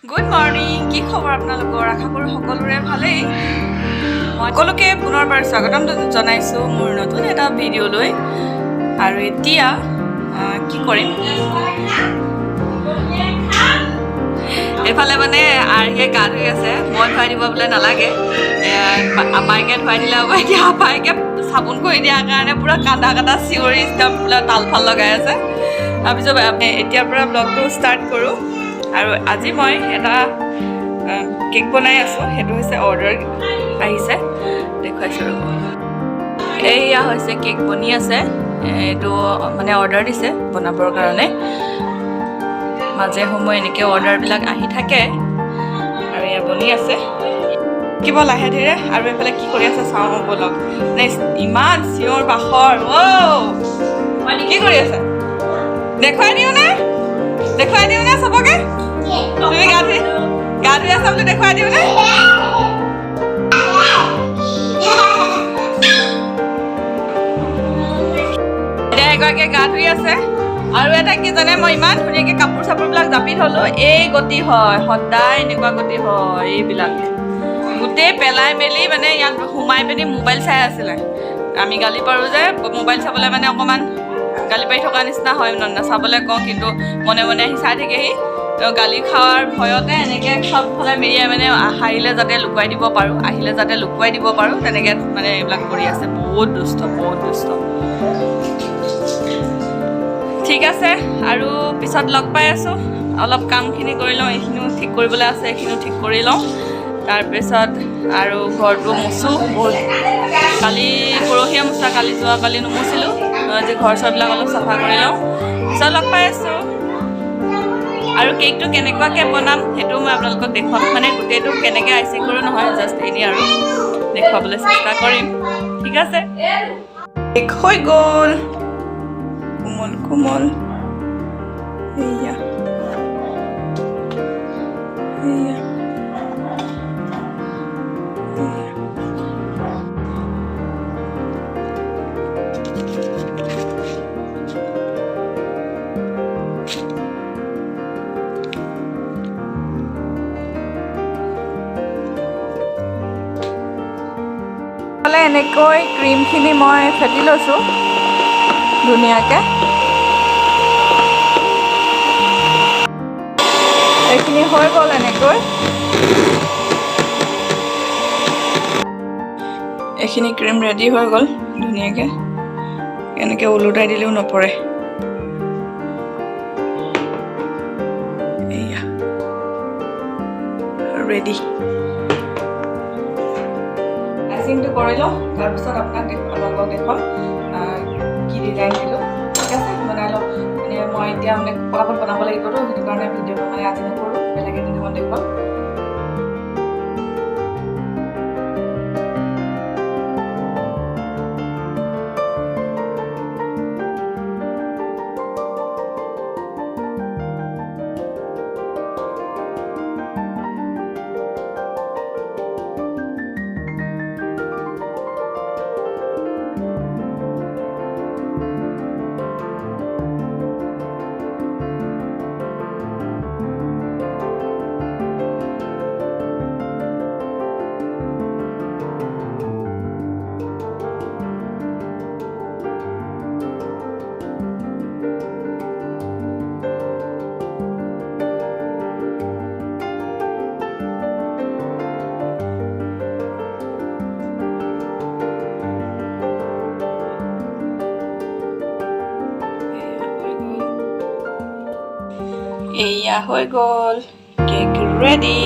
good morning কি খবৰ আপোনালোকৰ আশা কৰোঁ সকলোৰে ভালেই মই সকলোকে পুনৰবাৰ স্বাগতম জনাইছোঁ মোৰ নতুন এটা ভিডিঅ'লৈ আৰু এতিয়া কি কৰিম এইফালে মানে আৰ্হিয়ে গা ধুই আছে মই ধুৱাই দিব বোলে নালাগে আপাইকে ধুৱাই দিলে হ'ব এতিয়া আপাইকে চাবোন কৰি দিয়াৰ কাৰণে পূৰা কান্দা কান্দা চিঞৰি একদম পূৰা তালফাল লগাই আছে তাৰপিছত এতিয়াৰ পৰা ব্লগটো ষ্টাৰ্ট কৰোঁ আৰু আজি মই এটা কেক বনাই আছোঁ সেইটো হৈছে অৰ্ডাৰ আহিছে দেখুৱাইছোঁ ৰ'ব এইয়া হৈছে কেক বনি আছে এইটো মানে অৰ্ডাৰ দিছে বনাবৰ কাৰণে মাজে সময়ে এনেকৈ অৰ্ডাৰবিলাক আহি থাকে আৰু এয়া বনি আছে কিবা লাহে ধীৰে আৰু এইফালে কি কৰি আছে চাওঁ বলক ইমান চিঞৰ বাখৰ কি কৰি আছে দেখুৱাই দিওঁ নে চবকে তুমি গা ধুই আছা বুলি দেখুৱাই দিওঁ নে এতিয়া এগৰাকীয়ে গা ধুই আছে আৰু এটা কি জানে মই ইমান ধুনীয়াকৈ কাপোৰ চাপোৰবিলাক জাপি থ'লোঁ এই গতি হয় সদায় এনেকুৱা গতি হয় এইবিলাক গোটেই পেলাই মেলি মানে ইয়াত সোমাই পিনি মোবাইল চাই আছিলে আমি গালি পাৰোঁ যে মোবাইল চাবলৈ মানে অকণমান গালি পাৰি থকা নিচিনা হয় নাচাবলৈ কওঁ কিন্তু মনে মনে আহি চাই থাকেহি গালি খোৱাৰ ভয়তে এনেকৈ চবফালে মেৰিয়াই মানে হাৰিলে যাতে লুকুৱাই দিব পাৰোঁ আহিলে যাতে লুকুৱাই দিব পাৰোঁ তেনেকৈ মানে এইবিলাক কৰি আছে বহুত দুষ্ট ঠিক আছে আৰু পিছত লগ পাই আছোঁ অলপ কামখিনি কৰি লওঁ এইখিনিও ঠিক কৰিবলৈ আছে এইখিনিও ঠিক কৰি লওঁ তাৰপিছত আৰু ঘৰটো মুচোঁ বহুত কালি পৰহিয়ে মোচা কালি যোৱাকালি নুমুচিলোঁ আজি ঘৰ চৰবিলাক অলপ চাফা কৰি লওঁ পিছত লগ পাই আছোঁ আৰু কেকটো কেনেকুৱাকৈ বনাম সেইটো মই আপোনালোকক দেখুৱাম মানে গোটেইটো কেনেকৈ আইচিং কৰোঁ নহয় জাষ্ট এনেই আৰু দেখুৱাবলৈ চেষ্টা কৰিম ঠিক আছে কেক হৈ গ'ল কোমল এয়া এনেকৈ ক্ৰীমখিনি মই ফেটি লৈছোঁ ধুনীয়াকৈ এইখিনি হৈ গ'ল এনেকৈ এইখিনি ক্ৰীম ৰেডি হৈ গ'ল ধুনীয়াকৈ এনেকৈ ওলোটাই দিলেও নপৰে এয়া ৰেডি আইচিংটো কৰি লওঁ তাৰপিছত আপোনালোকক দেখুৱাম কি ডিজাইন দিলোঁ ঠিক আছে বনাই লওঁ মানে মই এতিয়া মানে পটাপট বনাব লাগিবতো সেইটো কাৰণে ভিডিঅ'টো মানে আজি নকৰোঁ বেলেগ এদিন মই দেখুৱাম এয়া হৈ গ'ল কেক ৰেডি